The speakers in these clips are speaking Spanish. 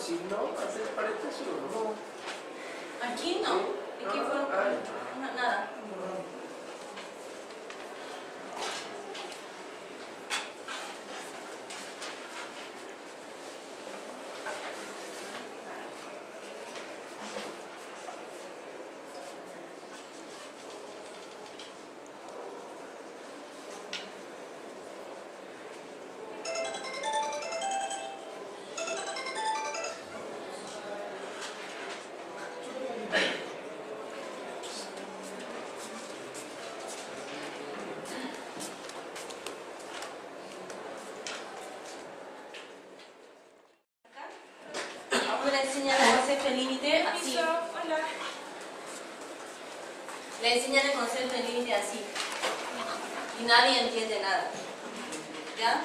signo hacer paréntesis o no? Aquí no. Aquí fue nada. Le enseñan el concepto de límite así. Le enseñan el concepto de límite así. Y nadie entiende nada. ¿Ya?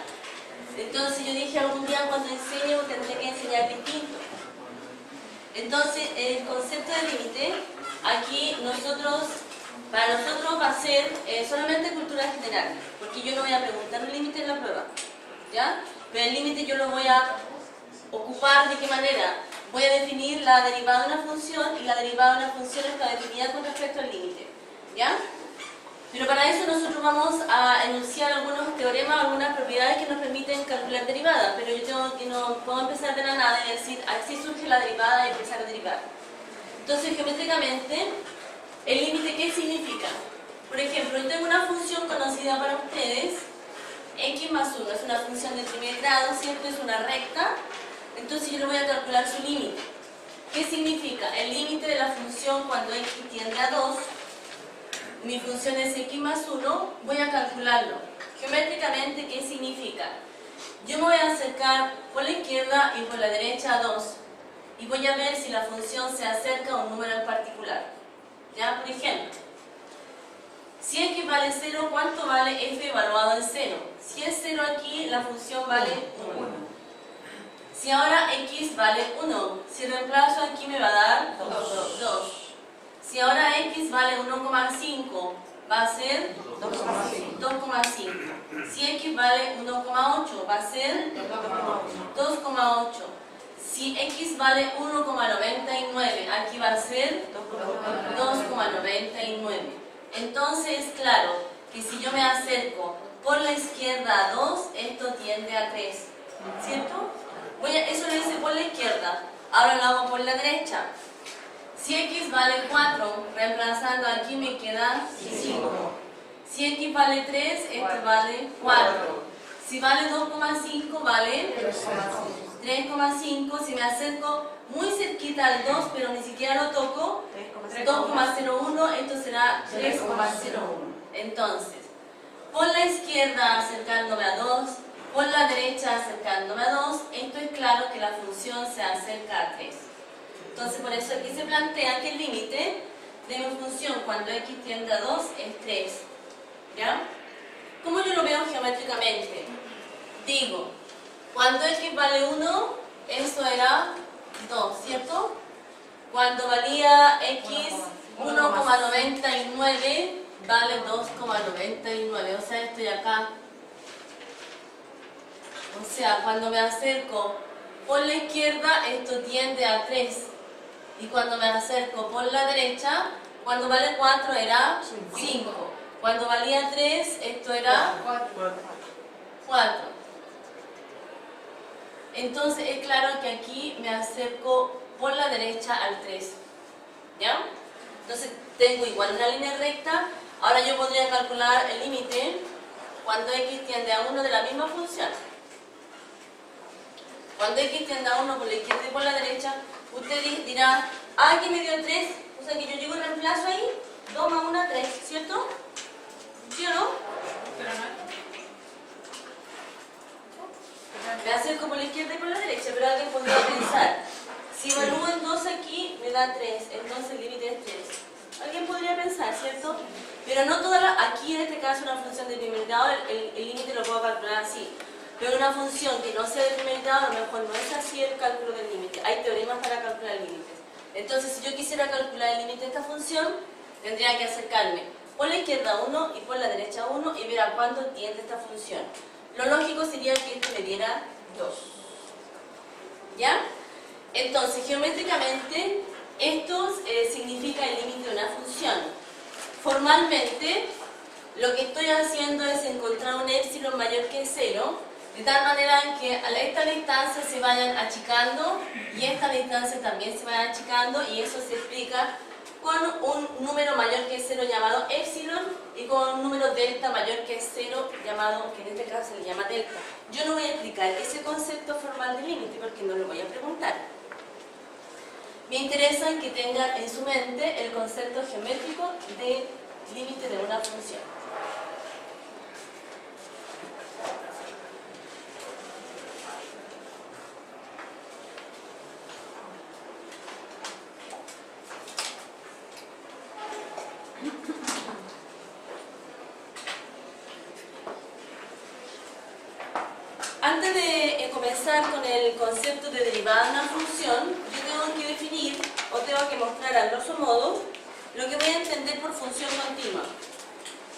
Entonces yo dije algún día cuando enseño tendré que enseñar distinto. Entonces el concepto de límite, aquí para nosotros va a ser solamente cultura general. Porque yo no voy a preguntar un límite en la prueba. ¿Ya? Pero el límite yo lo voy a ocupar de qué manera. Voy a definir la derivada de una función y la derivada de una función está definida con respecto al límite. ¿Ya? Pero para eso nosotros vamos a enunciar algunos teoremas, algunas propiedades que nos permiten calcular derivadas. Pero yo tengo que no puedo empezar de la nada y decir, así surge la derivada y empezar a derivar. Entonces, geométricamente, ¿el límite qué significa? Por ejemplo, yo tengo una función conocida para ustedes, x más 1, es una función de primer grado, ¿cierto? Es una recta. Entonces yo le voy a calcular su límite. ¿Qué significa? El límite de la función cuando x tiende a 2, mi función es x más 1, voy a calcularlo. Geométricamente, ¿qué significa? Yo me voy a acercar por la izquierda y por la derecha a 2. Y voy a ver si la función se acerca a un número en particular. ¿Ya? Por ejemplo, si x vale 0, ¿cuánto vale f evaluado en 0? Si es 0 aquí, la función vale 1. Si ahora x vale 1, si reemplazo aquí me va a dar 2. Si ahora x vale 1,5, va a ser 2,5. Si x vale 1,8, va a ser 2,8. Si x vale 1,99, aquí va a ser 2,99. Entonces, claro, que si yo me acerco por la izquierda a 2, esto tiende a 3, ¿cierto? Eso lo hice por la izquierda, ahora lo hago por la derecha. Si x vale 4, reemplazando aquí me queda 5. Si x vale 3, esto vale 4. Si vale 2,5, vale 3,5. Si me acerco muy cerquita al 2, pero ni siquiera lo toco, 2,01, esto será 3,01. Entonces, por la izquierda acercándome a 2, por la derecha acercándome a 2, esto es claro que la función se acerca a 3. Entonces por eso aquí se plantea que el límite de mi función cuando x tiende a 2 es 3. ¿Ya? ¿Cómo yo lo veo geométricamente? Digo, cuando x vale 1, eso era 2, ¿cierto? Cuando valía x 1,99, vale 2,99, o sea, estoy acá. O sea, cuando me acerco por la izquierda, esto tiende a 3. Y cuando me acerco por la derecha, cuando vale 4 era 5. Cuando valía 3, esto era 4. Entonces es claro que aquí me acerco por la derecha al 3. ¿Ya? Entonces tengo igual una línea recta. Ahora yo podría calcular el límite cuando x tiende a 1 de la misma función. Cuando x tiende a 1 por la izquierda y por la derecha, usted dirá, aquí me dio 3, o sea que yo llego y reemplazo ahí, 2 más 1, 3, ¿cierto? ¿Sí o no? Me acerco por la izquierda y por la derecha, pero alguien podría pensar, si evalúo en 2 aquí, me da 3, entonces el límite es 3. Alguien podría pensar, ¿cierto? Pero no aquí en este caso una función de primer grado, el límite lo puedo calcular así. Pero una función que no sea de primer grado, a lo mejor no es así el cálculo del límite. Hay teoremas para calcular límites. Entonces, si yo quisiera calcular el límite de esta función, tendría que acercarme por la izquierda 1 y por la derecha 1 y ver a cuánto tiende esta función. Lo lógico sería que esto me diera 2. ¿Ya? Entonces, geométricamente, esto significa el límite de una función. Formalmente, lo que estoy haciendo es encontrar un épsilon mayor que 0, de tal manera en que a esta distancia se vayan achicando y esta distancia también se vayan achicando, y eso se explica con un número mayor que 0 llamado épsilon y con un número delta mayor que 0 llamado, que en este caso se le llama delta. Yo no voy a explicar ese concepto formal de límite porque no lo voy a preguntar. Me interesa que tengan en su mente el concepto geométrico de límite de una función. Antes de comenzar con el concepto de derivada de una función, yo tengo que definir o tengo que mostrar a grosso modo lo que voy a entender por función continua.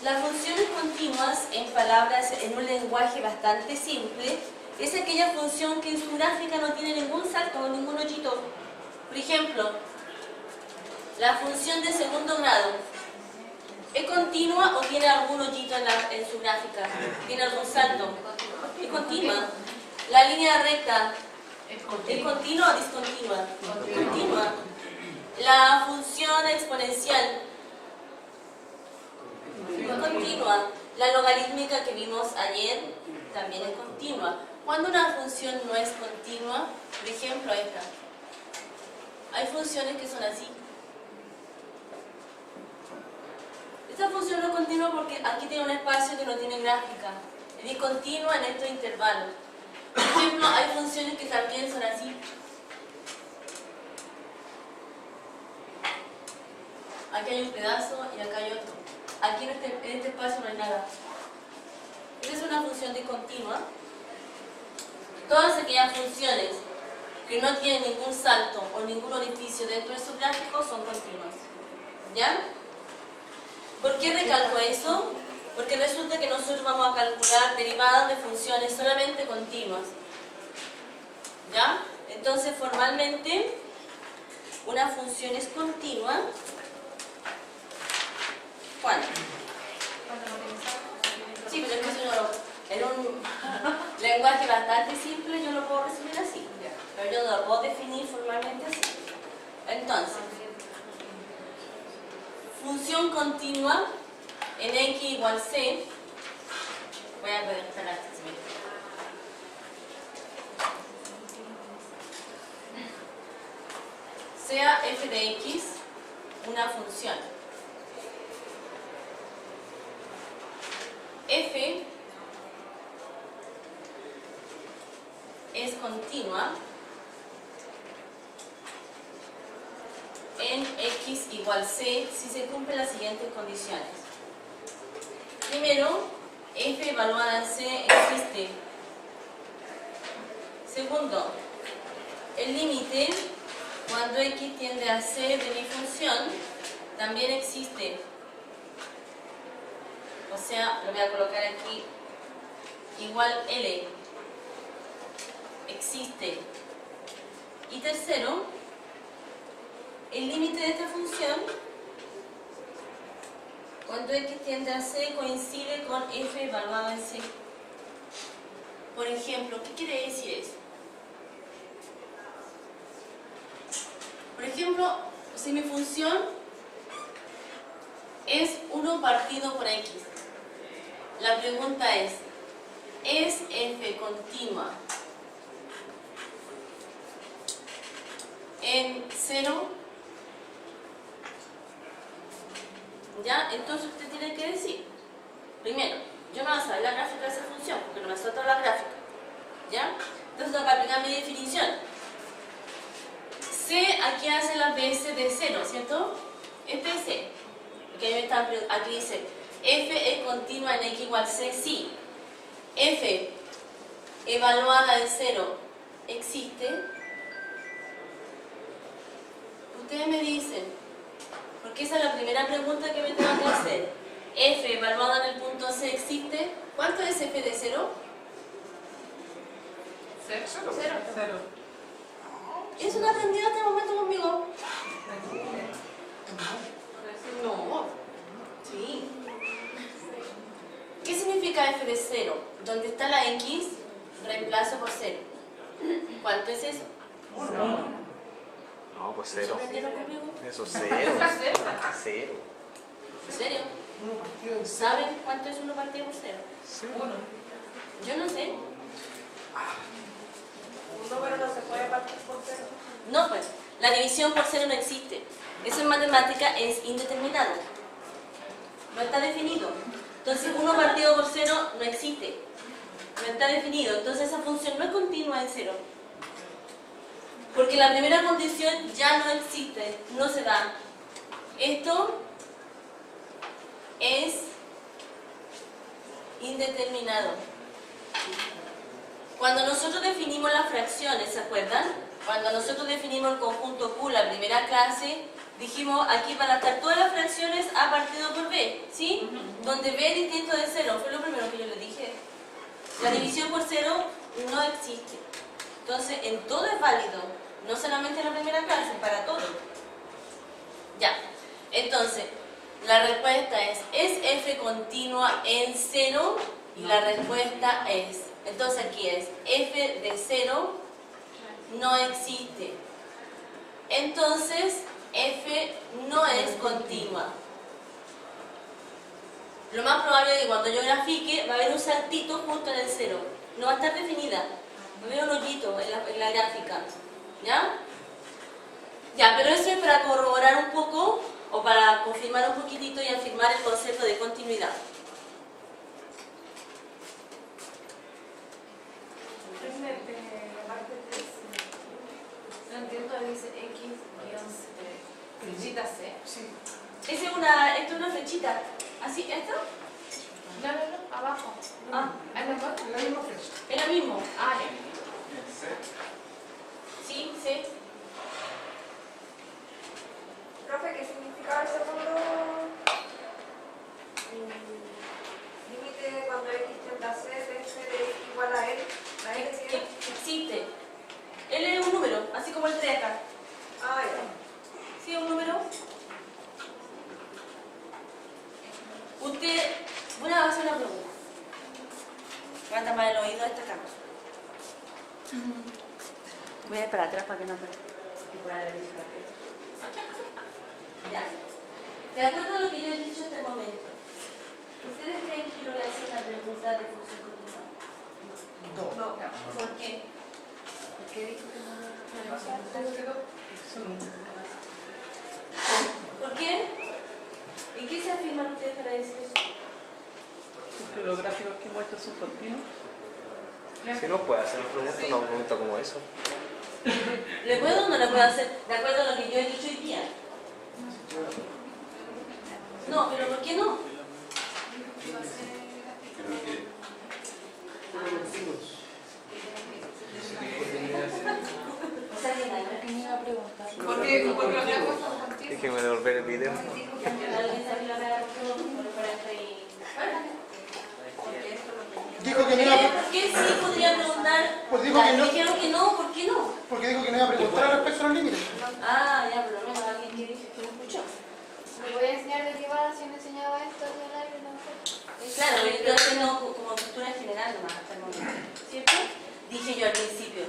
Las funciones continuas, en palabras, en un lenguaje bastante simple, es aquella función que en su gráfica no tiene ningún salto o ningún hoyito. Por ejemplo, la función de segundo grado, ¿es continua o tiene algún hoyito en su gráfica? ¿Tiene algún salto? Es continua. La línea recta, ¿es continua o discontinua? Continua. La función exponencial, es continua. La logarítmica que vimos ayer también es continua. ¿Cuándo una función no es continua? Por ejemplo, esta. Hay funciones que son así. Esta función no es continua porque aquí tiene un espacio que no tiene gráfica. Es discontinua en estos intervalos. Por ejemplo, hay funciones que también son así. Aquí hay un pedazo y acá hay otro. Aquí en este espacio no hay nada. Esta es una función discontinua. Todas aquellas funciones que no tienen ningún salto o ningún orificio dentro de su gráfico son continuas. ¿Ya? ¿Por qué recalco eso? Porque resulta que nosotros vamos a calcular derivadas de funciones solamente continuas. ¿Ya? Entonces, formalmente, una función es continua. ¿Cuándo? Sí, pero es que en un lenguaje bastante simple yo lo puedo resumir así. Pero yo lo puedo definir formalmente así. Entonces, función continua en x igual c. Voy a redactar aquí. Sea f de x una función. F es continua en x igual c si se cumplen las siguientes condiciones. Primero, f evaluada en c existe. Segundo, el límite cuando x tiende a c de mi función también existe. O sea, lo voy a colocar aquí, igual L, existe. Y tercero, el límite de esta función, cuando x tiende a c, coincide con f evaluado en c. Por ejemplo, ¿qué quiere decir eso? Por ejemplo, si mi función es 1 partido por x, la pregunta es f continua en 0? ¿Ya? Entonces usted tiene que decir, primero, yo no voy a saber la gráfica de esa función, porque no me salta la gráfica. ¿Ya? Entonces tengo que aplicar mi definición. C aquí hace la base de 0, ¿cierto? Este es C. Porque aquí dice, f es continua en x igual c, sí. F evaluada en 0 existe. Ustedes me dicen, porque esa es la primera pregunta que me tengo que hacer. F evaluada en el punto C existe. ¿Cuánto es f de 0? 0. ¿Eso no ha aprendido hasta el momento conmigo? No. Sí. ¿Qué significa f de 0? Donde está la x, reemplazo por 0. ¿Cuánto es eso? No, pues ¿Eso cero. aprendieron conmigo? Eso, cero. Cero. ¿En serio? ¿Saben cuánto es 1 partido por 0? Yo no sé. Un número no se puede partir por cero. No, pues, la división por 0 no existe. Eso en matemática es indeterminado. No está definido. Entonces, 1 partido por 0 no existe. No está definido. Entonces, esa función no es continua en 0. Porque la primera condición ya no existe, no se da. Esto es indeterminado. Cuando nosotros definimos las fracciones, ¿se acuerdan? Cuando nosotros definimos el conjunto Q la primera clase, dijimos aquí van a estar todas las fracciones A partido por B, ¿sí? Donde B es distinto de 0, fue lo primero que yo le dije. La división por 0 no existe. Entonces, en todo es válido, no solamente en la primera clase, para todo. Ya, entonces, la respuesta es f continua en 0? Y la respuesta es, entonces aquí es, f de 0 no existe. Entonces, f no es continua. Lo más probable es que cuando yo grafique va a haber un saltito justo en el 0. No va a estar definida. Va a haber un hoyito en la gráfica. ¿Ya? Ya, pero eso es para corroborar un poco o para confirmar un poquitito y afirmar el concepto de continuidad. La parte 3. No entiendo, dice X flechita C. Sí. Esto es una flechita. ¿Así? ¿Esto? No, abajo. Ah, ¿Es la misma flecha? es lo mismo. Ah, ya. Sí, sí. Profe, ¿qué significa el segundo límite cuando x tiende a c de f de x igual a l? ¿La l Que sigue? existe. Él es un número, así como el 3 acá. Ah, ya. ¿Sí es un número? Usted, voy a hacer una pregunta. Voy a tapar el oído a esta cámara. Voy a ir para atrás para que no Ya. De acuerdo a lo que yo he dicho hasta el momento, ¿ustedes creen que yo voy a hacer una pregunta de función continua? No. ¿Por qué? ¿Por qué dijo que no? ¿Por qué? ¿Y qué se afirman ustedes para decir eso? Porque los gráficos que muestran son continuos. Si no puede hacer una pregunta como eso. ¿Le puedo o no le puedo hacer de acuerdo a lo que yo he dicho hoy día? No, pero ¿por qué no? O sea, que nadie me iba a preguntar. Porque los gráficos son continuos. Déjeme devolver el video. Alguien sabe la verdad por 40 y... Dijo que no iba a, ¿Por qué sí podría preguntar? Pues dijo que no. Dijeron que no, ¿por qué no? porque dijo que no iba a preguntar respecto a los límites. Ah, ya, por lo menos alguien que dijo que no escuchó. ¿Me voy a enseñar derivada si me enseñaba esto de la y no? Claro, yo estoy haciendo como cultura general nomás hasta el momento, ¿cierto? Dije yo al principio,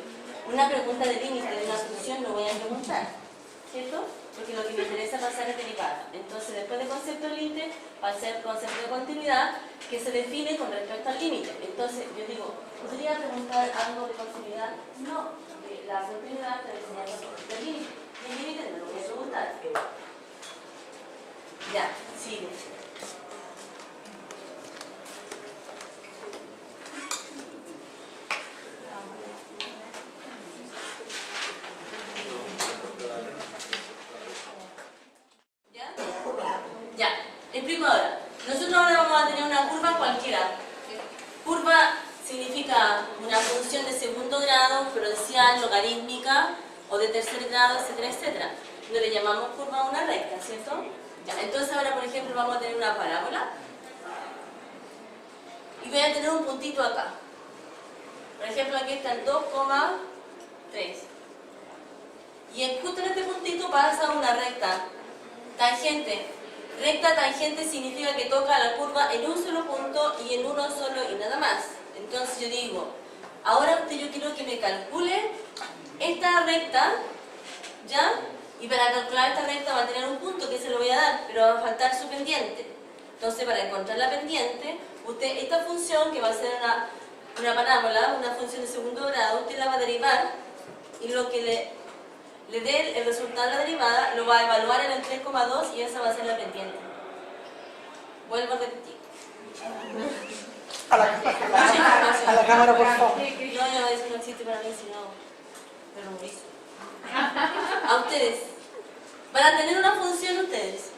una pregunta de límite de una función no voy a preguntar, ¿cierto? Porque lo que me interesa pasar es derivada. Entonces, después de concepto de límite, va a ser concepto de continuidad que se define con respecto al límite. Entonces, yo digo, ¿podría preguntar algo de continuidad? No, porque la continuidad te enseña concepto del límite. Y el límite no lo voy a preguntar. Ya, sigue. ¿Ya? Ya, explico ahora. Nosotros ahora vamos a tener una curva cualquiera. Curva significa una función de segundo grado, exponencial, logarítmica o de tercer grado, etcétera, etcétera. No le llamamos curva a una recta, ¿cierto? Ya, entonces ahora, por ejemplo, vamos a tener una parábola y voy a tener un puntito acá. Por ejemplo, aquí está el 2,3. Y justo en este puntito pasa una recta tangente. Recta tangente significa que toca la curva en un solo punto y en uno solo y nada más. Entonces yo digo, ahora yo quiero que me calcule esta recta, ¿ya? Y para calcular esta recta va a tener un punto que se lo voy a dar, pero va a faltar su pendiente. Entonces para encontrar la pendiente, usted esta función que va a ser una parábola, una función de segundo grado, usted la va a derivar y lo que le dé el resultado de la derivada lo va a evaluar en el 3,2 y esa va a ser la pendiente. Vuelvo a repetir. A la cámara, por favor. No, eso no existe para mí, sino me memorizo. A ustedes. Para tener una función ustedes,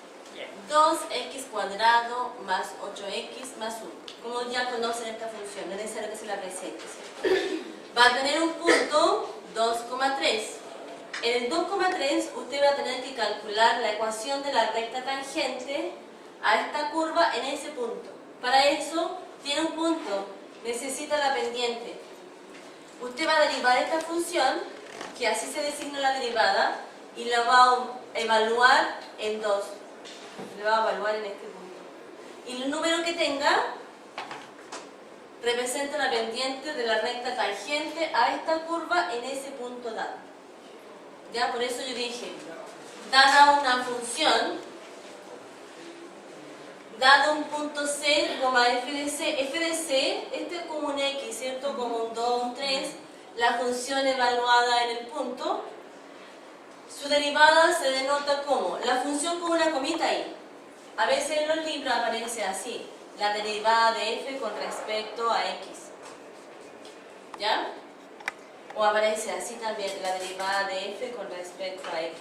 2x cuadrado más 8x más 1. Como ya conocen esta función, no es necesario que se la presente, ¿cierto? Va a tener un punto 2,3. En el 2,3 usted va a tener que calcular la ecuación de la recta tangente a esta curva en ese punto. Para eso tiene un punto, necesita la pendiente. Usted va a derivar esta función, que así se designa la derivada, y la va a evaluar en 2. La va a evaluar en este punto. Y el número que tenga representa la pendiente de la recta tangente a esta curva en ese punto dado. Ya, por eso yo dije, dada una función, dado un punto C, f de C, este es como un X, ¿cierto? Como un 2, un 3, la función evaluada en el punto, su derivada se denota como, la función con una comita ahí. A veces en los libros aparece así, la derivada de f con respecto a x. ¿Ya? O aparece así también, la derivada de f con respecto a x.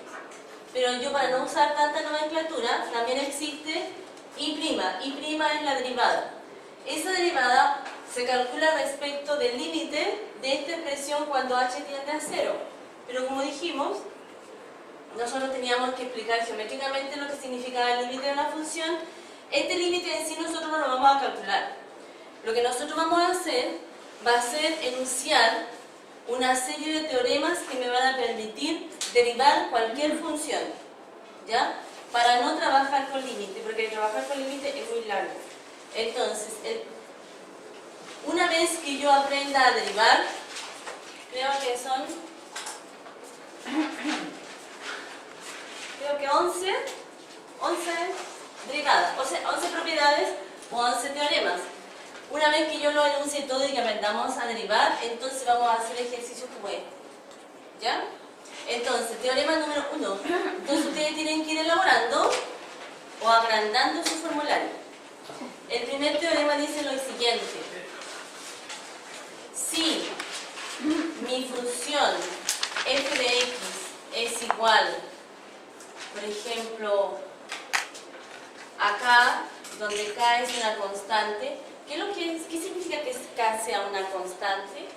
Pero yo, para no usar tanta nomenclatura, también existe y'. Y' es la derivada. Esa derivada se calcula respecto del límite de esta expresión cuando h tiende a 0. Pero como dijimos, nosotros teníamos que explicar geométricamente lo que significaba el límite de una función. Este límite en sí nosotros no lo vamos a calcular. Lo que nosotros vamos a hacer va a ser enunciar una serie de teoremas que me van a permitir derivar cualquier función, ¿ya? Para no trabajar con límite, porque trabajar con límite es muy largo. Entonces, una vez que yo aprenda a derivar, creo que son 11 derivadas, o sea, 11 propiedades o 11 teoremas. Una vez que yo lo enuncie todo y que aprendamos a derivar, entonces vamos a hacer ejercicios como este. ¿Ya? Entonces, teorema número 1. Entonces ustedes tienen que ir elaborando o agrandando su formulario. El primer teorema dice lo siguiente. Si mi función f de x es igual, por ejemplo, acá, donde k es una constante, ¿qué significa que k sea una constante?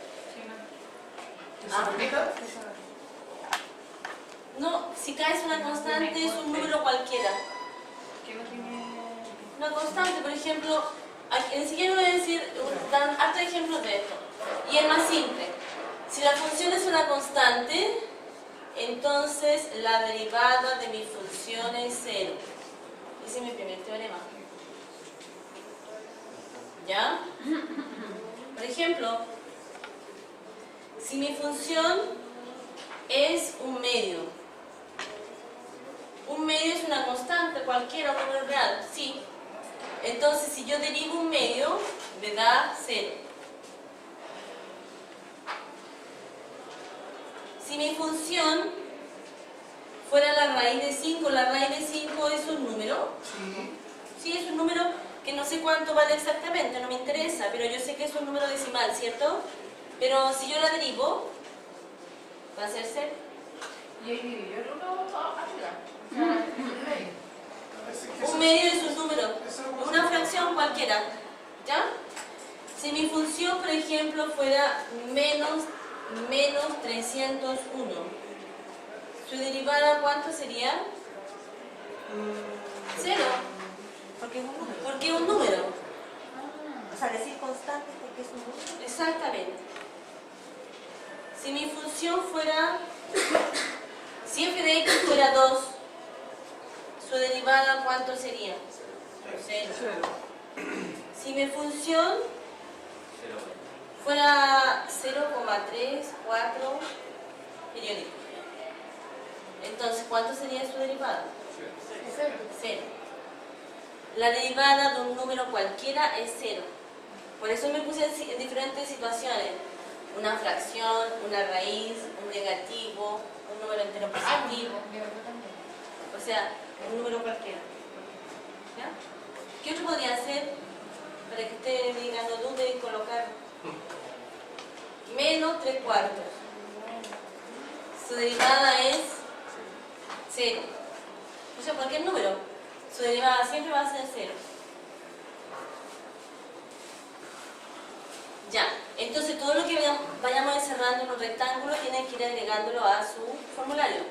No, si k es una constante es un número cualquiera. Una constante, por ejemplo, enseguida voy a decir, dan hartos ejemplos de esto. Y es más simple. Si la función es una constante, entonces la derivada de mi función es 0. Ese es mi primer teorema. ¿Ya? Por ejemplo, si mi función es un medio es una constante cualquiera, un número real, sí. Entonces, si yo derivo un medio, me da 0. Si mi función fuera la raíz de 5, la raíz de 5 es un número. Sí, es un número que no sé cuánto vale exactamente, no me interesa, pero yo sé que es un número decimal, ¿cierto? Pero si yo la derivo, va a ser 0. Y ahí dividió el 1 arriba. Un medio es un número, una fracción cualquiera, ¿ya? Si mi función, por ejemplo, fuera menos 301, su derivada, ¿cuánto sería? 0. Porque es un número. Porque es un número. O sea, decir constante porque es un número. Exactamente. Si mi función fuera, Si f de x fuera 2, su derivada, ¿cuánto sería? 0. Si mi función fuera 0,34 periódico, entonces, ¿cuánto sería su derivada? 0. La derivada de un número cualquiera es 0. Por eso me puse en diferentes situaciones. Una fracción, una raíz, un negativo, un número entero positivo. O sea, un número cualquiera. ¿Ya? ¿Qué otro podría hacer? Para que usted me diga, no dude en colocar menos 3/4. Su derivada es 0. O sea, cualquier número, su derivada siempre va a ser 0. Ya, entonces todo lo que vayamos encerrando en un rectángulo tienen que ir agregándolo a su formulario.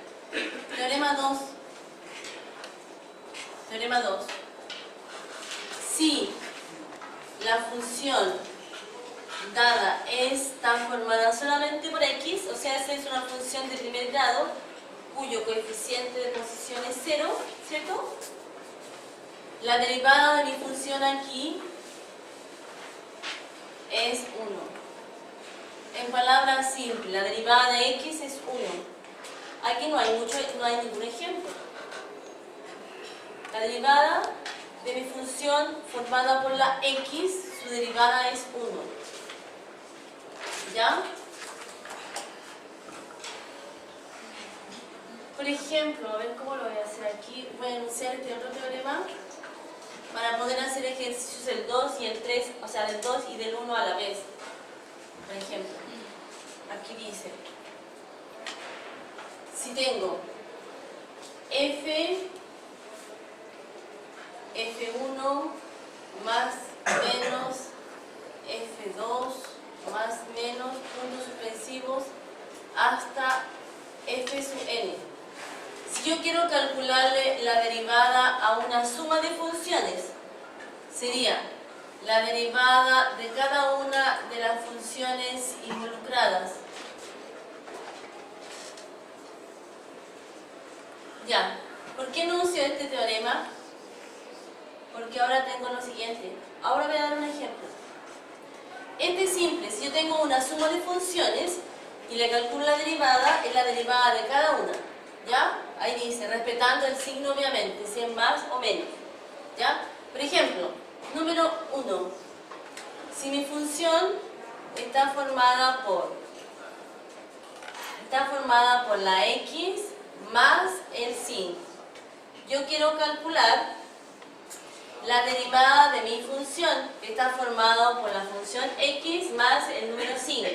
Teorema 2. Teorema 2. Si la función dada está formada solamente por x, o sea, esa es una función de primer grado, cuyo coeficiente de posición es 0, ¿cierto? La derivada de mi función aquí es 1. En palabras simples, la derivada de x es 1. Aquí no hay ningún ejemplo. La derivada de mi función formada por la x, su derivada es 1. ¿Ya? Por ejemplo, a ver cómo lo voy a hacer aquí. Voy a enunciar este otro teorema para poder hacer ejercicios del 2 y el 3, o sea, del 2 y del 1 a la vez. Por ejemplo, aquí dice, si tengo F1 más menos F2 más menos puntos suspensivos hasta F sub n. Si yo quiero calcularle la derivada a una suma de funciones, sería la derivada de cada una de las funciones involucradas. Ya, ¿por qué enuncio este teorema? Porque ahora tengo lo siguiente. Ahora voy a dar un ejemplo. Este es simple. Si yo tengo una suma de funciones y le calculo la derivada, es la derivada de cada una. ¿Ya? Ahí dice, respetando el signo obviamente, si es más o menos. ¿Ya? Por ejemplo, número 1. Si mi función está formada por la x más el 5. Yo quiero calcular la derivada de mi función, que está formada por la función x más el número 5.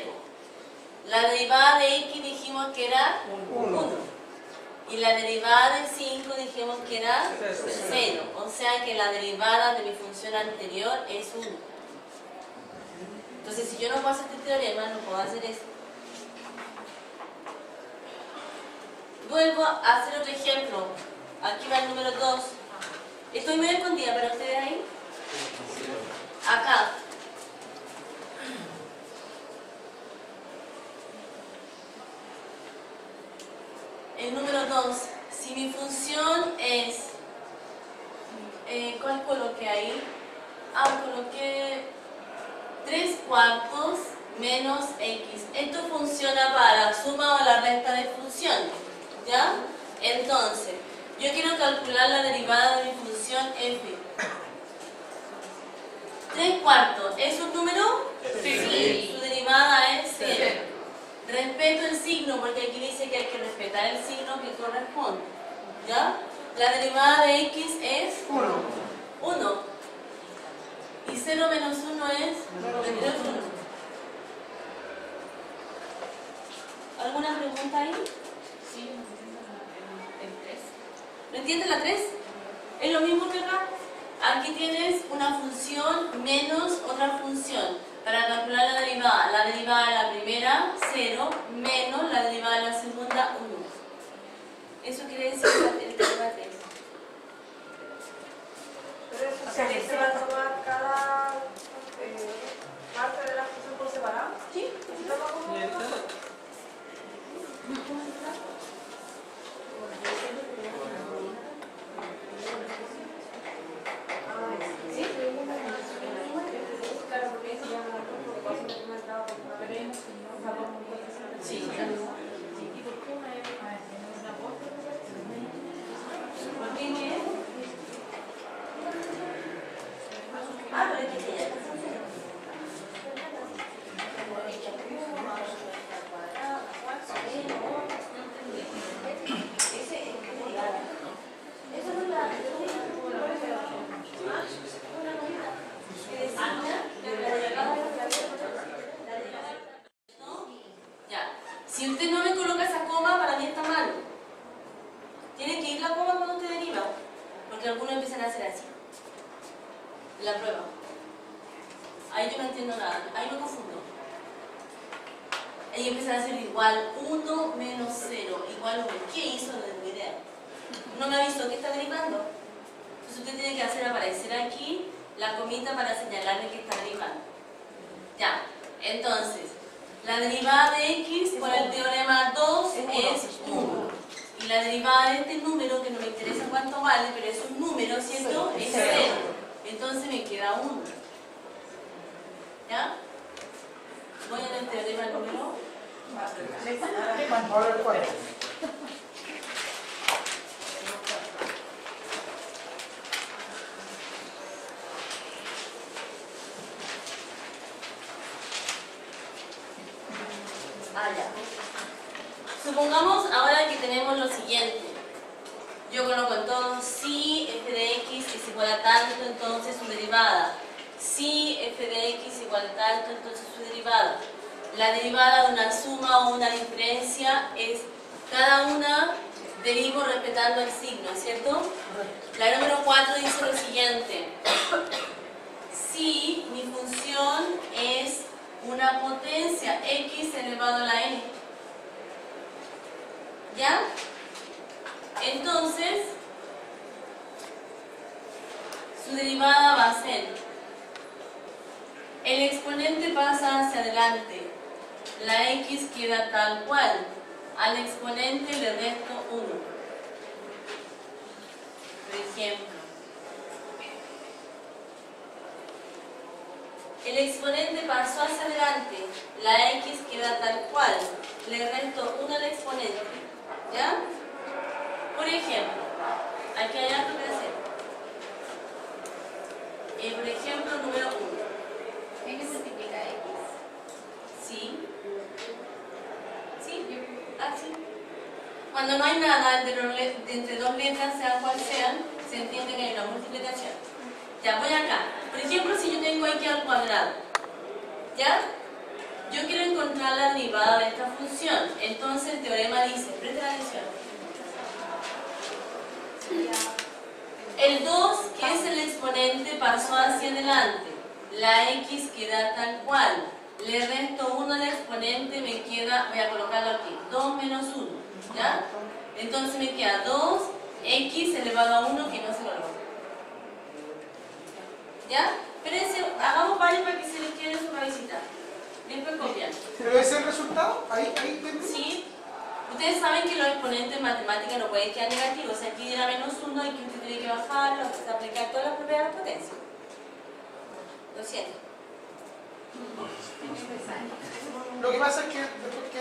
La derivada de x dijimos que era 1. Y la derivada de 5 dijimos que era 0. O sea que la derivada de mi función anterior es 1. Entonces, si yo no puedo hacer este teorema, no puedo hacer esto. Vuelvo a hacer otro ejemplo. Aquí va el número 2. Estoy muy escondida para ustedes ahí. Acá. El número 2. Si mi función es... ¿cuál coloqué ahí? Coloqué 3/4 menos x. Esto funciona para la suma o la resta de funciones. ¿Ya? Entonces, yo quiero calcular la derivada de mi función f. 3/4, ¿es un número? Sí. Su derivada es 0. Respeto el signo porque aquí dice que hay que respetar el signo que corresponde. ¿Ya? La derivada de x es 1. Y 0 menos 1 es 1. ¿Alguna pregunta ahí? Sí, el 3. ¿No entiendes la 3? Es lo mismo que acá. Aquí tienes una función menos otra función. Para calcular la derivada de la primera, 0, menos la derivada de la segunda, 1. Eso quiere decir el teorema 3. Pero eso se va a tomar cada parte de la función por separado. ¿Sí? Y esta, La prueba. Ahí yo no entiendo nada, ahí me confundo. Ahí empiezan a hacer igual 1 menos 0, igual 1. ¿Qué hizo? No tengo idea. No me ha visto que está derivando. Entonces usted tiene que hacer aparecer aquí la comita para señalarle que está derivando. Ya, entonces, la derivada de x por el teorema 2 es 1. Y la derivada de este número, que no me interesa cuánto vale, pero es un número, ¿cierto? Es 0. Entonces me queda 1. ¿Ya? Voy al teorema número. Ahora el 4. Ya. Supongamos ahora que tenemos lo siguiente. Yo coloco en todo si f de x es igual a tanto, entonces su derivada. Si f de x igual a tanto, entonces su derivada. La derivada de una suma o una diferencia es cada una derivo respetando el signo, ¿cierto? La número 4 dice lo siguiente. Si mi función es una potencia x elevado a la n. ¿Ya? Entonces, su derivada va a ser, el exponente pasa hacia adelante, la x queda tal cual, al exponente le resto 1. Por ejemplo, el exponente pasó hacia adelante, la x queda tal cual, le resto 1 al exponente. ¿Ya? Por ejemplo, aquí hay algo que hacer. Por ejemplo, número 1. N multiplica X. Sí. ¿Sí? Ah, sí. Cuando no hay nada entre dos letras, sean cual sean, se entiende que hay una multiplicación. Ya, voy acá. Por ejemplo, si yo tengo x al cuadrado, ¿ya? Yo quiero encontrar la derivada de esta función. Entonces el teorema dice, presten atención. El 2, que es el exponente, pasó hacia adelante. La x queda tal cual. Le resto 1 al exponente, me queda, voy a colocarlo aquí, 2 menos 1. ¿Ya? Entonces me queda 2x elevado a 1 que no se coloca. ¿Ya? Espérense, hagamos varios para que se les quede su cabecita. Después copian. ¿Pero ese es el resultado? Ahí Sí. Ustedes saben que los exponentes en matemáticas no pueden quedar negativos. O sea, aquí era menos 1 y que usted tiene que bajarlo, aplicar todas las propiedades de potencia. Lo siento. Lo que pasa es que después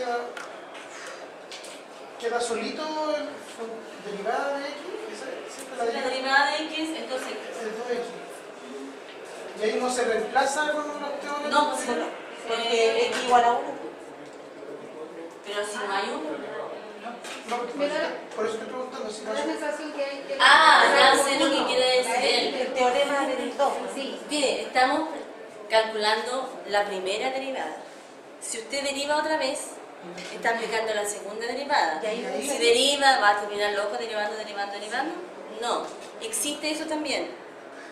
queda solito el derivada de x. Esa es La derivada de x, entonces. el 2x. Y ahí no se reemplaza con los teoremas. No, pues Porque x igual a 1. pero si no hay 1. No, por eso estoy preguntando si no Da la se... sensación que Ah, ya sé lo que quiere decir él. El teorema del 2. Sí. Mire, estamos calculando la primera derivada. Si usted deriva otra vez, está aplicando la segunda derivada. Y ahí Si deriva, ¿va a terminar loco derivando? No, existe eso también,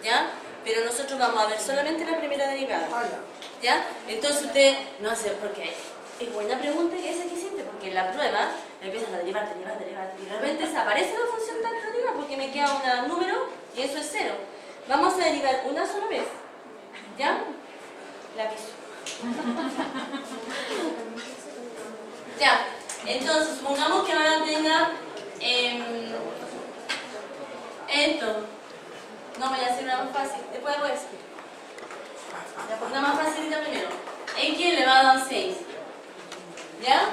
¿ya? Pero nosotros vamos a ver solamente la primera derivada, Ah, ya. ¿ya? Entonces usted, no sé por qué, es buena pregunta que esa que hiciste, porque en la prueba empiezan a derivar, y de repente desaparece la función de alternativa porque me queda un número y eso es 0. Vamos a derivar una sola vez, ¿ya? Lápiz. Ya, entonces supongamos que ahora tenga esto. No, voy a hacer una más fácil, después hago eso. Una más facilita primero. X elevado a 6. ¿Ya?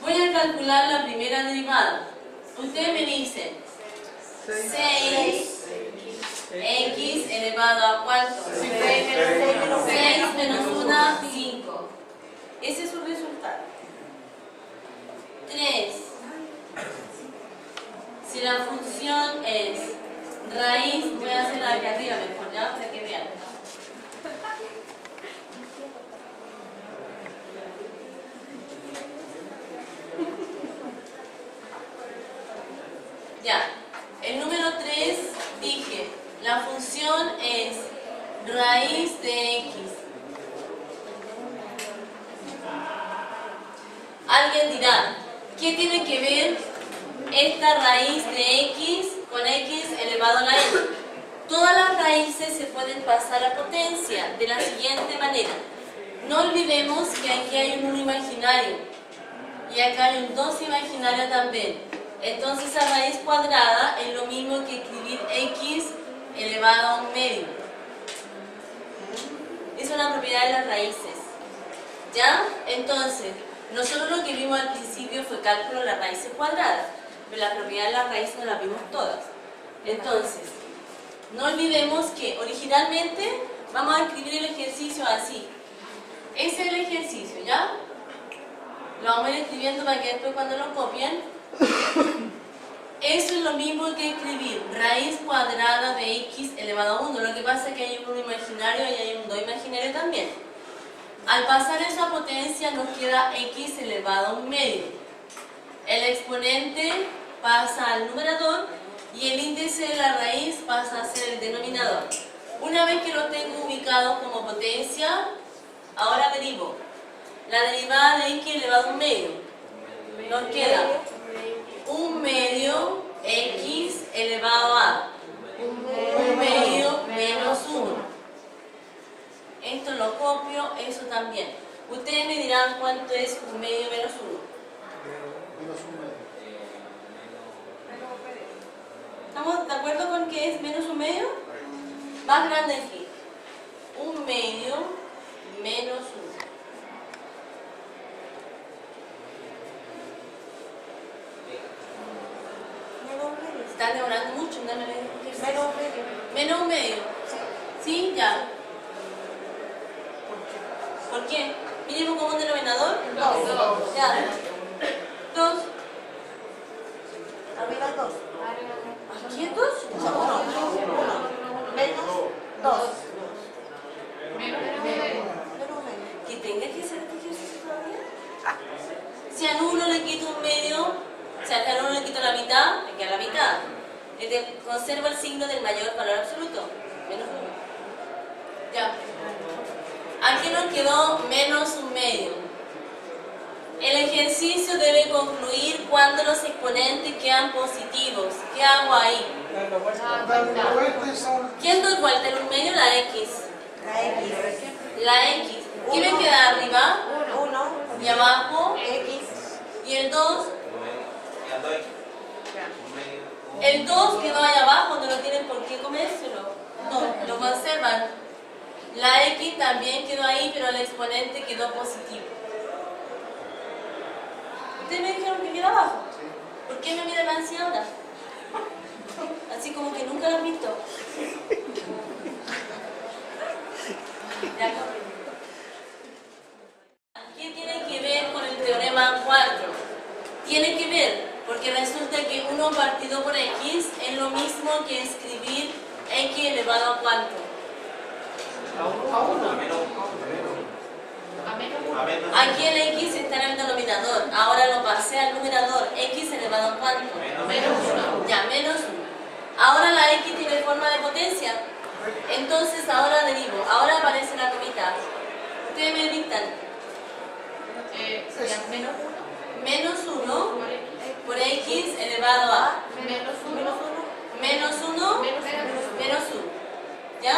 Voy a calcular la primera derivada. Ustedes me dicen 6 x elevado a ¿cuánto? 6 menos 1, 5. Ese es su resultado. 3. Si la función es raíz, voy a hacerla aquí arriba mejor, ¿ya? Para que vean. Ya. El número 3 dije, la función función es raíz de x. Alguien dirá, ¿qué tiene que ver esta raíz de x con x elevado a la n? Todas las raíces se pueden pasar a potencia de la siguiente manera. No olvidemos que aquí hay un 1 imaginario y acá hay un 2 imaginario también. Entonces la raíz cuadrada es lo mismo que escribir x elevado a un medio. Es una propiedad de las raíces. ¿Ya? Entonces, nosotros lo que vimos al principio fue cálculo de las raíces cuadradas, pero la propiedad de las raíces no las vimos todas. Entonces, no olvidemos que originalmente vamos a escribir el ejercicio así. Ese es el ejercicio, ¿ya? Lo vamos a ir escribiendo para que después cuando lo copien. Eso es lo mismo que escribir raíz cuadrada de x elevado a 1. Lo que pasa es que hay un 1 imaginario y hay un 2 imaginario también. Al pasar eso a potencia nos queda x elevado a un medio. El exponente pasa al numerador y el índice de la raíz pasa a ser el denominador. Una vez que lo tengo ubicado como potencia, ahora derivo. La derivada de x elevado a un medio. Nos queda un medio x elevado a un medio menos 1. Esto lo copio, eso también. Ustedes me dirán cuánto es un medio menos 1. ¿Estamos de acuerdo con que es menos un medio? Más grande aquí. Un medio menos 1. Están demorando mucho, ¿no? Menos un medio. ¿Sí? Ya. ¿Por qué? ¿Mínimo común denominador? 2. Ya. 2. Arriba 2. ¿Aquí 2? Menos 2. ¿Que tenga que hacer este ejercicio todavía? Si al 1 le quito un medio, o sea, al 1 le quito la mitad, me queda la mitad. Conserva el signo del mayor valor absoluto. Menos 1. Ya. Aquí nos quedó menos un medio. El ejercicio debe concluir cuando los exponentes quedan positivos. ¿Qué hago ahí? ¿Quién doy vuelta en un medio? La x. La x. ¿Qué me queda arriba? 1. Y abajo. X. ¿Y el 2? El 2 quedó ahí abajo, no lo tienen por qué comérselo. No, lo conservan. La x también quedó ahí, pero el exponente quedó positivo. Ustedes me dijeron que queda abajo. ¿Por qué me miran así ahora? Así como que nunca lo han visto. Ya. ¿Qué tiene que ver con el teorema 4? Tiene que ver, porque resulta que 1 partido por x es lo mismo que escribir x elevado a cuánto. Aquí el x está en el denominador, ahora lo pasé al numerador, x elevado a cuánto. Menos 1. Ya, menos 1. Ahora la x tiene forma de potencia, entonces ahora derivo, ahora aparece la comita. Ustedes me dictan. Sería menos 1. Menos 1 por x elevado a Menos 1. menos 1 menos 1. ¿Ya?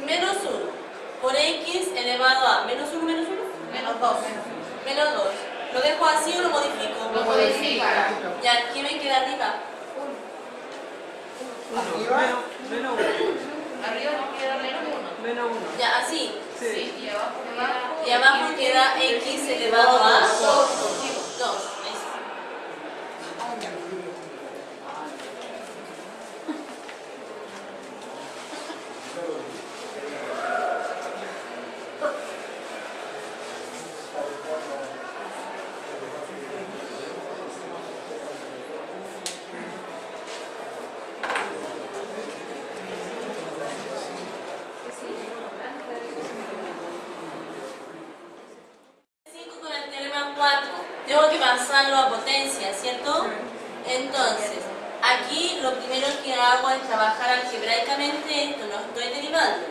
Menos 1 por x elevado a menos 1 menos 1. Menos 2. Menos 2. ¿Lo dejo así o lo modifico? Lo modifica. Ya, ¿qué me queda arriba? Menos 1. Arriba nos queda menos 1. Menos 1. Ya, así. Sí. Y abajo queda... Y abajo queda x elevado a 2. 2. Con el teorema 4 tengo que pasarlo a potencia, ¿cierto? Entonces, Aquí lo primero que hago es trabajar algebraicamente esto, no estoy derivando.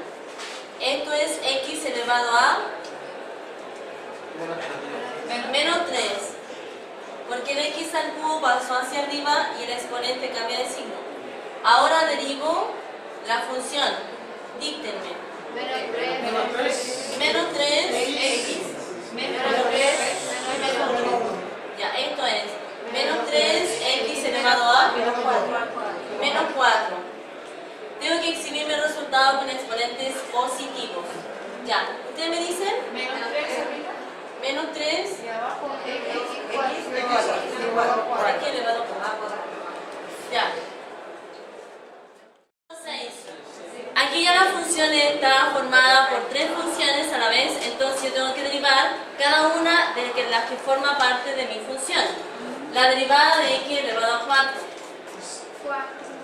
Esto es x elevado a menos 3. Porque el x al cubo pasó hacia arriba y el exponente cambia de signo. Ahora derivo la función. Díctenme. Menos 3. Menos 3 x. Menos 3. Ya, esto es menos 3x elevado a menos 4. Tengo que exhibir mi resultado con exponentes positivos. Ya, ¿ustedes me dicen? Menos 3 arriba. Menos 3 Y abajo x4. x elevado a 4. Ya. 6. Aquí ya la función está formada por 3 funciones a la vez, entonces yo tengo que derivar cada una de las que forma parte de mi función. La derivada de x elevado a 4.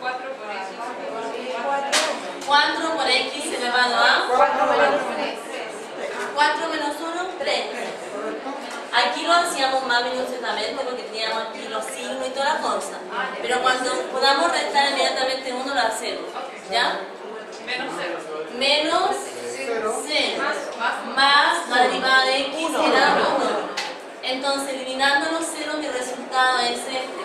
4 por x. 4 por x elevado a 4 menos 3. 4 menos 1, 3. Aquí lo hacíamos más minuciosamente porque teníamos aquí los signos y toda la cosa. Pero cuando podamos restar inmediatamente 1 lo hacemos. ¿Ya? Menos 0. Menos 0 más la derivada de x era 1. Entonces, eliminando los ceros, mi resultado es este.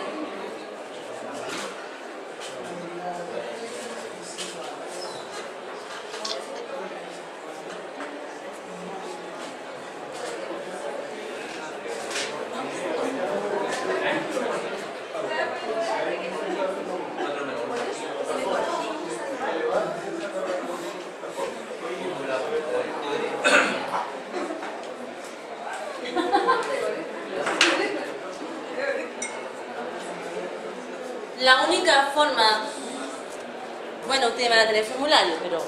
La única forma, bueno, ustedes van a tener formulario, pero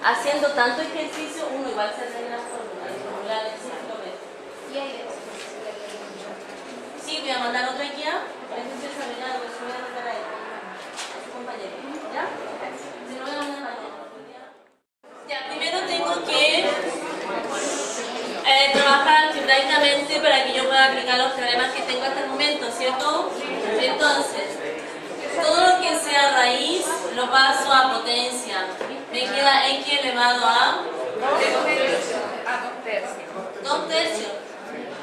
haciendo tanto ejercicio, uno igual se hace la fórmula, el formulario sí lo ve. Y ahí Sí, voy a mandar otra guía, entonces examinado, pues voy a mandar a él, a su compañero, ¿ya? Si no, voy a mandar mañana. Ya, primero tengo que trabajar algebraicamente para que yo pueda aplicar los teoremas que tengo hasta el momento, ¿cierto? Entonces, todo lo que sea raíz lo paso a potencia. Me queda x elevado a 2 tercios.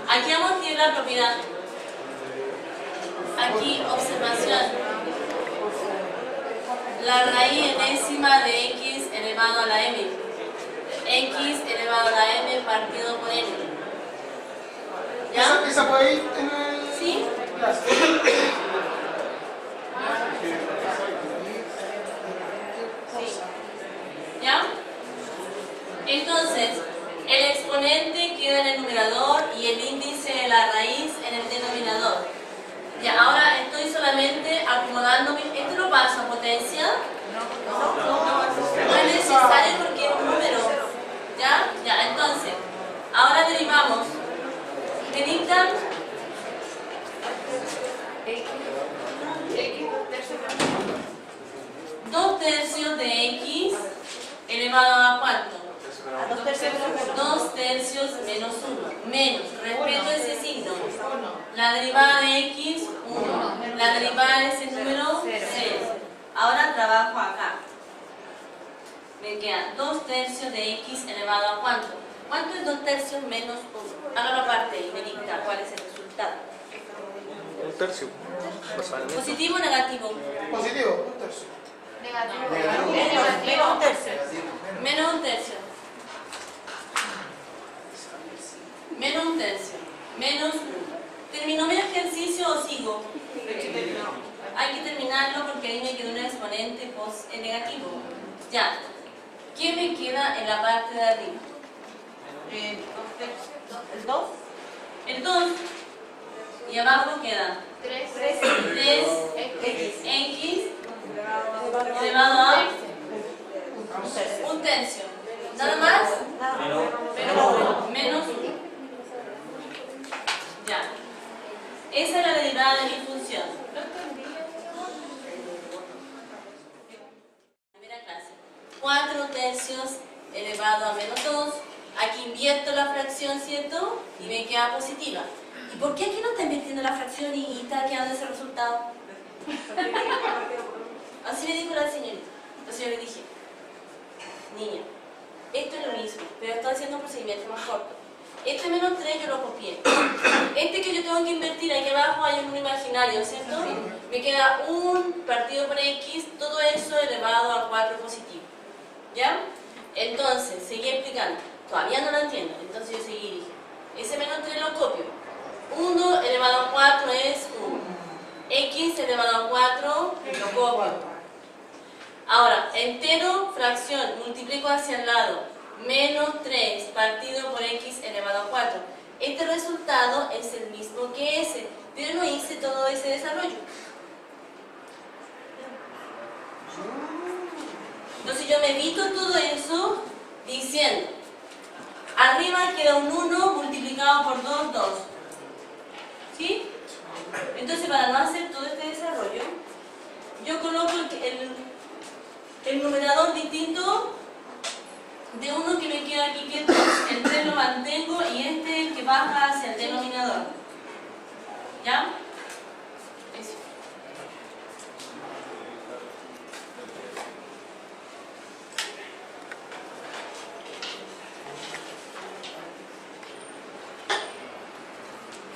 Aquí vamos a escribir la propiedad. Aquí, observación. La raíz enésima de x elevado a la m. X elevado a la m partido por n. ¿Ya? ¿Esa puede ir en el...? ¿Sí? ¿Ya? Entonces, el exponente queda en el numerador y el índice de la raíz en el denominador. Ya, ahora estoy solamente acomodando ¿esto lo paso a potencia? No es necesario porque es un número. ¿Ya? Ya, entonces, ahora derivamos. ¿Me dictan? X 2 tercios de x elevado a ¿cuánto? A 2 tercios menos 1. 2 tercios menos 1. Menos, respeto ese signo. La derivada de x, 1. La derivada de ese número, 0. Ahora trabajo acá. Me quedan 2 tercios de x elevado a ¿cuánto? ¿Cuánto es 2 tercios menos 1? Hágalo aparte y me dicta cuál es el resultado. 1 tercio. ¿Positivo o negativo? Positivo, 1 tercio. negativo. Menos 1 tercio. Menos 1 tercio. Menos 1 tercio. Menos 1. ¿Terminó mi ejercicio o sigo? Hay que terminarlo porque ahí me quedó un exponente negativo. Ya. ¿Qué me queda en la parte de arriba? El 2. El 2. Y abajo queda 3. 3x elevado a 1 tercio. ¿Nada más? Menos 1. Ya. Esa es la derivada de mi función. Primera clase. 4 tercios elevado a menos 2. Aquí invierto la fracción, ¿cierto? Y me queda positiva. ¿Y por qué aquí no está invirtiendo la fracción y está quedando ese resultado? Así me dijo la señorita. Entonces yo le dije, niña, esto es lo mismo, pero estoy haciendo un procedimiento más corto. Este menos 3 yo lo copié. Este que yo tengo que invertir aquí abajo hay un número imaginario, ¿cierto? Me queda un partido por X, todo eso elevado a 4 positivo. ¿Ya? Entonces, seguí explicando. Todavía no lo entiendo. Entonces yo seguí y dije, ese menos 3 lo copio. 1 elevado a 4 es 1. X elevado a 4 lo copio. Ahora, entero, fracción, multiplico hacia el lado. Menos 3 partido por X elevado a 4. Este resultado es el mismo que ese, pero no hice todo ese desarrollo. Entonces yo me evito todo eso diciendo, arriba queda un 1 multiplicado por 2, 2. ¿Sí? Entonces para no hacer todo este desarrollo, yo coloco el numerador distinto de uno que me queda aquí, que es 2. El 3 lo mantengo y este es el que baja hacia el denominador. ¿Ya? Eso.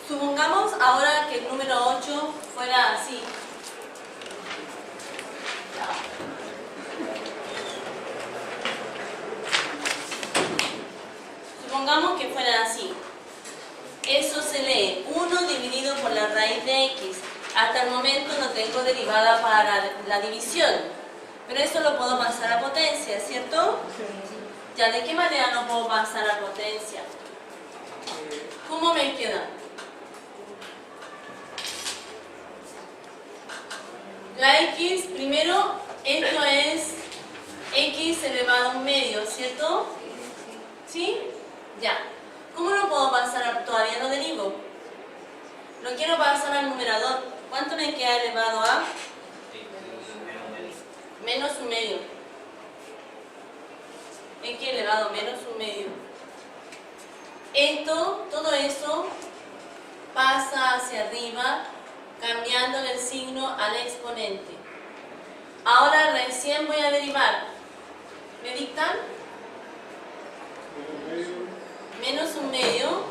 Supongamos ahora que el número 8 fuera así. Supongamos que fuera así. Eso se lee 1 dividido por la raíz de X. Hasta el momento no tengo derivada para la división. Pero esto lo puedo pasar a potencia, ¿cierto? Ya, ¿de qué manera no puedo pasar a potencia? ¿Cómo me queda? La X, primero, esto es X elevado a un medio, ¿cierto? ¿Sí? Ya. ¿Cómo lo puedo pasar a, todavía no derivo? Lo quiero pasar al numerador. ¿Cuánto me queda elevado a? Menos un medio. X elevado a menos un medio. Esto, todo eso, pasa hacia arriba, cambiándole el signo al exponente. Ahora recién voy a derivar. ¿Me dictan? Menos un medio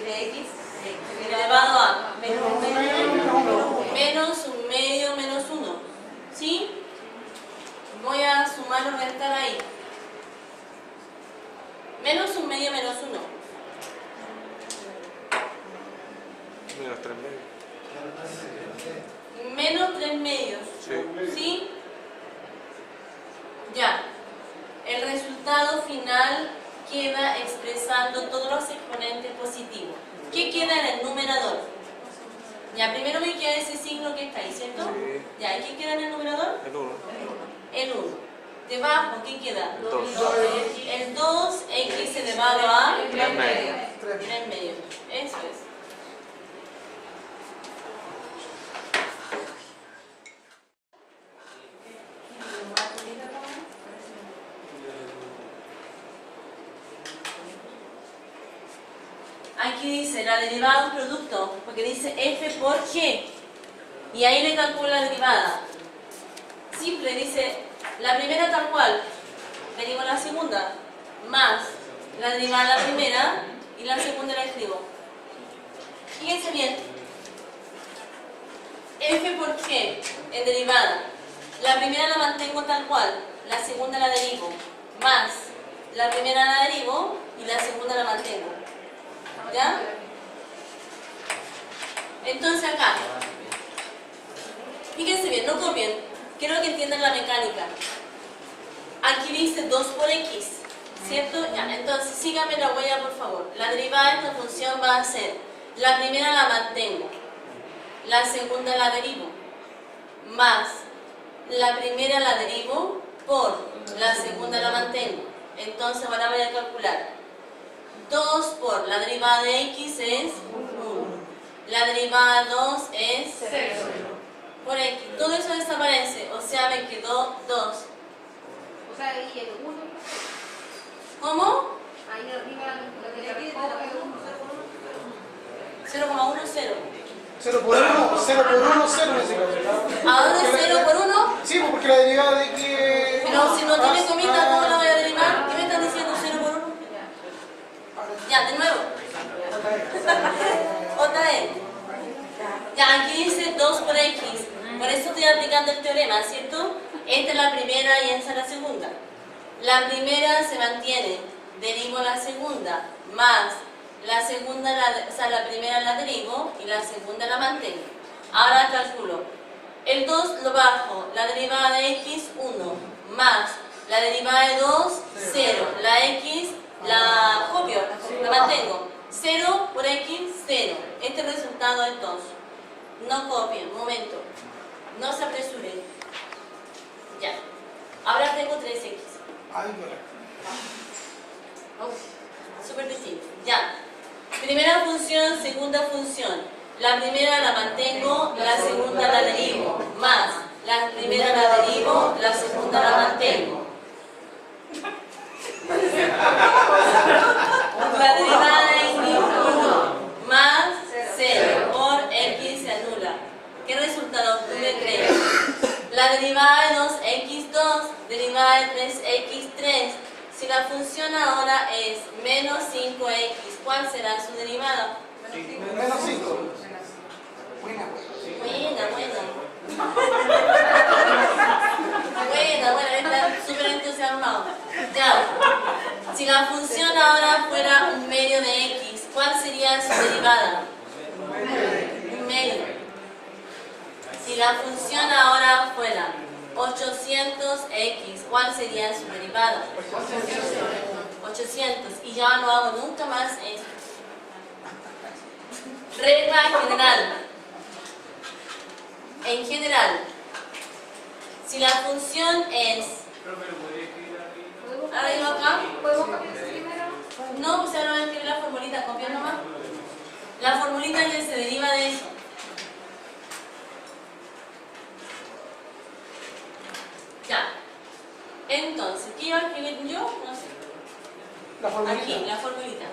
de X elevado a menos un medio menos 1. ¿Sí? Voy a sumar o restar ahí. Menos un medio menos 1. Menos 3 medios. Menos 3 medios. ¿Sí? Ya. El resultado final queda expresando todos los exponentes positivos. ¿Qué queda en el numerador? Ya, primero me queda ese signo que está ahí, ¿cierto? Sí. Ya, ¿y qué queda en el numerador? El 1. El 1. Debajo, ¿qué queda? El 2. El 2, X elevado a 3 medios. 3 medios. Eso es. Aquí dice la derivada de un producto, porque dice f por g. Y ahí le calculo la derivada. Simple, dice la primera tal cual, derivo la segunda, más la derivada de la primera y la segunda la escribo. Fíjense bien. F por g en derivada. La primera la mantengo tal cual, la segunda la derivo, más la primera la derivo y la segunda la mantengo. ¿Ya? Entonces acá, fíjense bien, no copien, quiero que entiendan la mecánica. Aquí dice 2 por X, ¿cierto? Ya, entonces síganme la huella por favor. La derivada de esta función va a ser, la primera la mantengo, la segunda la derivo, más la primera la derivo por la segunda la mantengo. Entonces ahora voy a calcular. 2 por la derivada de X es 1. La derivada de 2 es 0. Por X. Todo eso desaparece. O sea, me quedó 2. O sea, ahí el 1. ¿Cómo? Ahí arriba lo que le recoge 1. 0,10. 0 por 1, 0 por 1, 0 en ese caso. Ahora 0 por 1. Sí, pues porque la derivada de que... Pero si no tiene comita, ¿cómo la voy a derivar? ¿Qué me están diciendo 0 por 1? Ya, de nuevo. Otra vez. Ya, aquí dice 2 por x. Por eso estoy aplicando el teorema, ¿cierto? Esta es la primera y esta es la segunda. La primera se mantiene, derivo la segunda, más la segunda, o sea, la primera la derivo y la segunda la mantengo. Ahora calculo. El 2 lo bajo, la derivada de x, 1, más la derivada de 2, 0. La x la copio, la mantengo. 0 por x, 0. Este resultado es 2. No copien, momento. No se apresuren. Ya. Ahora tengo 3x. Ay, mira. Súper distinto. Ya. Primera función, segunda función. La primera la mantengo, la segunda la derivo. Más. La primera la derivo, la segunda la mantengo. La derivada de x, 1 más 0 por x se anula. ¿Qué resultado obtuve? 3. La derivada de 2x2, derivada de 3x3. Si la función ahora es menos 5x, ¿cuál será su derivada? Menos 5. Buena. Buena, está súper entusiasmado. Ya. Si la función ahora fuera un medio de x, ¿cuál sería su derivada? Un medio. Si la función ahora fuera 800x, ¿cuál sería su derivada? 800. Y ya no hago nunca más esto. Regla general. En general, si la función es... ¿Arriba acá? ¿Podemos cambiar primero? No, pues ahora voy a escribir la formulita, copiar nomás. La formulita que se deriva de eso. Ya. Entonces, ¿qué iba a escribir yo? No sé. La formulita. Aquí, la formulita.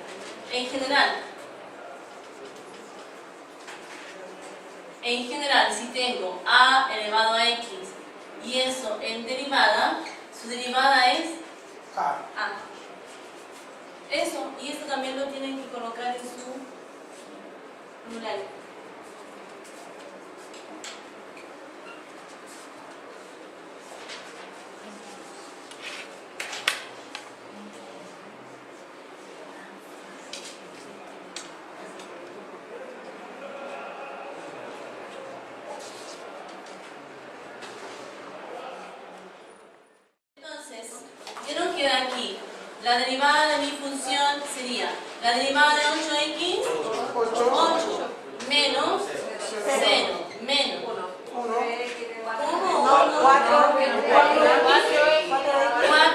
En general, si tengo a elevado a x y eso en derivada, su derivada es Ah. a. Eso, y esto también lo tienen que colocar en su formulario. ¿Vieron que de aquí la derivada de mi función sería la derivada de 8x, 8 menos 0 menos 1.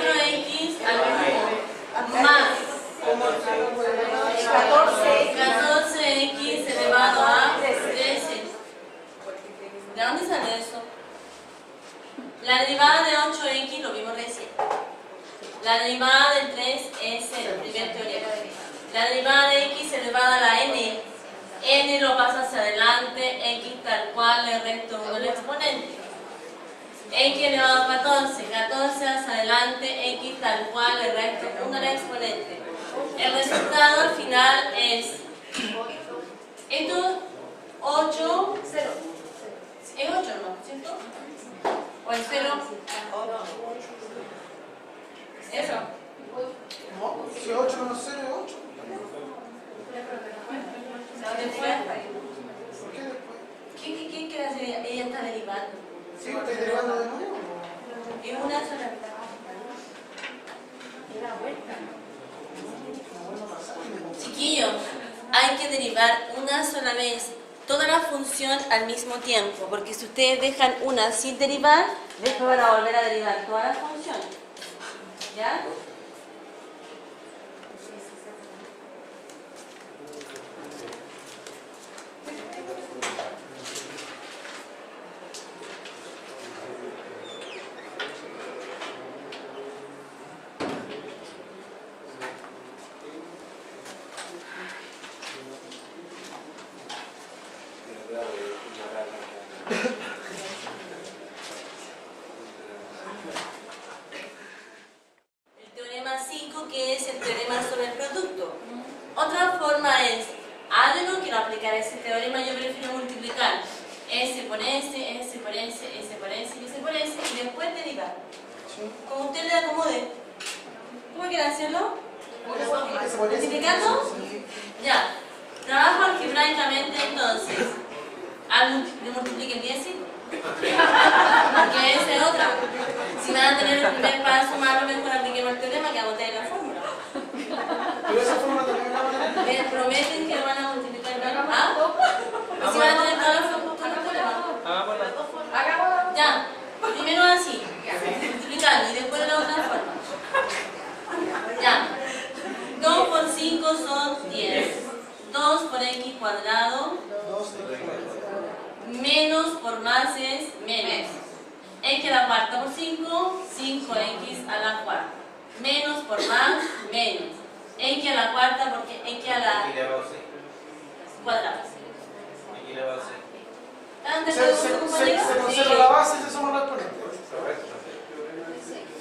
4x al cubo más 14x elevado a 13. ¿De dónde sale eso? La derivada de 8x lo vimos recién. La derivada del 3 es 0, primer teorema. La derivada de x elevada a la n. N lo pasa hacia adelante, x tal cual le resto 1 el exponente. X elevado a 14, 14 hacia adelante, x tal cual le resto 1 el exponente. El resultado al final es esto 8, 0. Es 8, ¿no? ¿Cierto? ¿O es 0? Eso. No, si 8 menos 0 es 8. Después, ¿Por qué después? ¿qué quiere hacer? Ella está derivando. Sí, estoy derivando de nuevo. Es una sola. Chiquillos, hay que derivar una sola vez toda la función al mismo tiempo, porque si ustedes dejan una sin derivar, después van a volver a derivar toda la función. ¿Ya? S por S, S por S, S por S, S por S, y después derivar. Como usted le acomode. ¿Cómo quiere hacerlo? ¿Multiplicando? Ya. Trabajo algebraicamente entonces. ¿Le multipliquen 10? Porque esa es otra. Si van a tener el primer paso malo, mejor apliquemos el teorema que agoté en la fórmula. Pero esa fórmula también la van a tener. Me prometen que lo van a multiplicar. ¿Ah? Si van a tener todas las fórmulas. Ya. Primero así. Multiplicando y después de la otra forma. Ya. 2 por 5 son 10. 2 por x cuadrado. Menos por más es menos. X a la cuarta por 5, 5x a la cuarta. Menos por más, menos. X a la cuarta porque x a la cuadrada. Se conserva la base y se suma los exponentes.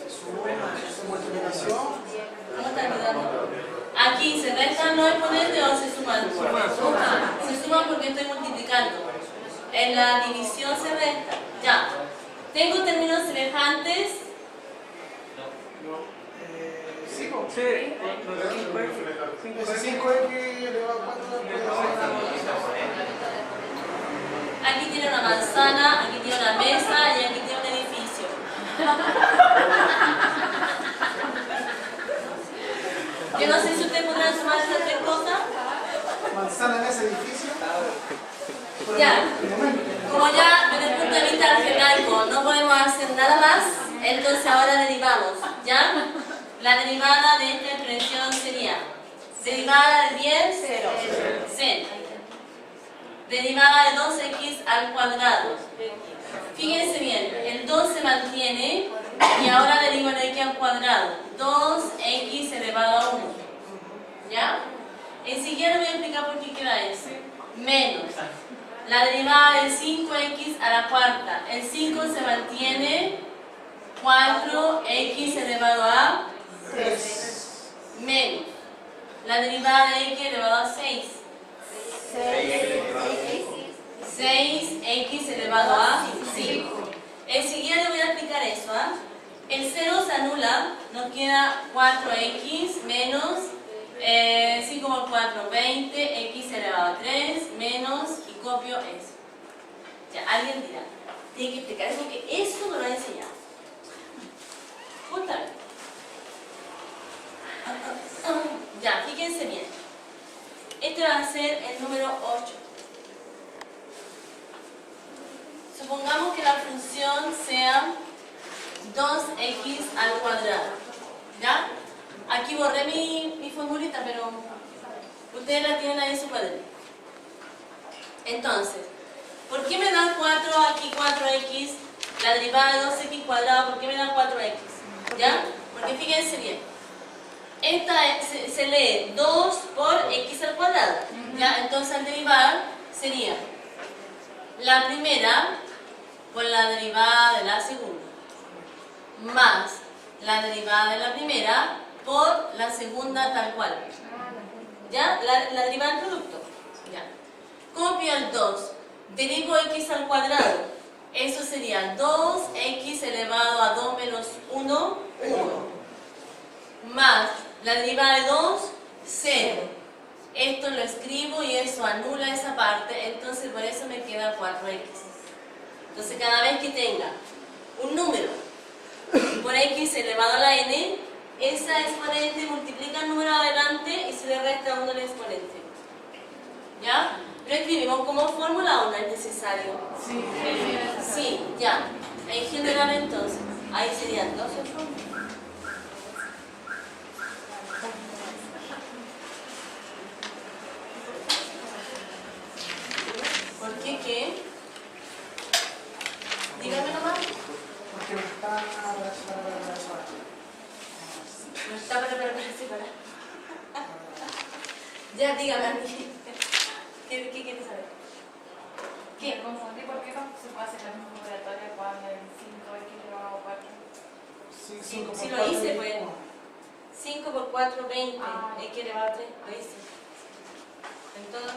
Su multiplicación. ¿Cómo está ayudando? Aquí se restan los exponentes o se suman. Se suman porque estoy multiplicando. En la división se resta. Ya. Tengo términos semejantes. Sí, po. Sí, Ese 5x elevado a 4. Aquí tiene una manzana, aquí tiene una mesa y aquí tiene un edificio. Yo no sé si ustedes podrán sumar esas tres cosas. Manzana en ese edificio. Ya. Como ya desde el punto de vista algebraico no podemos hacer nada más, entonces ahora derivamos. ¿Ya? La derivada de esta expresión sería derivada de 10, 0. Derivada de 2x al cuadrado. Fíjense bien, el 2 se mantiene y ahora derivo el x al cuadrado. 2x elevado a 1. ¿Ya? Enseguida les voy a explicar por qué queda eso. Menos la derivada de 5x a la cuarta. El 5 se mantiene. 4x elevado a 3. menos la derivada de x elevado a 6. 6x elevado a 5. Enseguida le voy a explicar eso. El 0 se anula, nos queda 4x menos 5 por 4, 20, x elevado a 3, menos, y copio eso. Ya, alguien dirá, tiene que explicar eso porque eso no lo he enseñado. Justamente. Ya, fíjense bien. Este va a ser el número 8. Supongamos que la función sea 2x al cuadrado. ¿Ya? Aquí borré mi formulita, pero ustedes la tienen ahí en su cuaderno. Entonces, ¿por qué me dan 4 aquí, 4x? La derivada de 2x cuadrado, ¿por qué me dan 4x? ¿Ya? Porque fíjense bien. Esta se lee 2 por x al cuadrado. ¿Ya? Entonces al derivar sería la primera por la derivada de la segunda, más la derivada de la primera por la segunda tal cual. ¿Ya? La derivada del producto. ¿Ya? Copio el 2. Derivo x al cuadrado. Eso sería 2x elevado a 2 menos 1, 1. Más la derivada de 2, 0. Esto lo escribo y eso anula esa parte. Entonces por eso me queda 4x. Entonces cada vez que tenga un número por x elevado a la n, esa exponente multiplica el número adelante y se le resta 1 al exponente. ¿Ya? Lo escribimos como fórmula o no es necesario. Sí, ya. En general entonces, ahí serían 12 fórmulas. ¿Por qué qué? Dígame nomás. Porque no está para separar. No está para separar. Ya, dígame a mí. ¿Qué quieres saber? Me confundí por qué no se puede hacer la misma operatoria cuando el 5x elevado a 4. Si lo hice, pues 5 por 4, 20. X elevado a 3, lo hice. Entonces,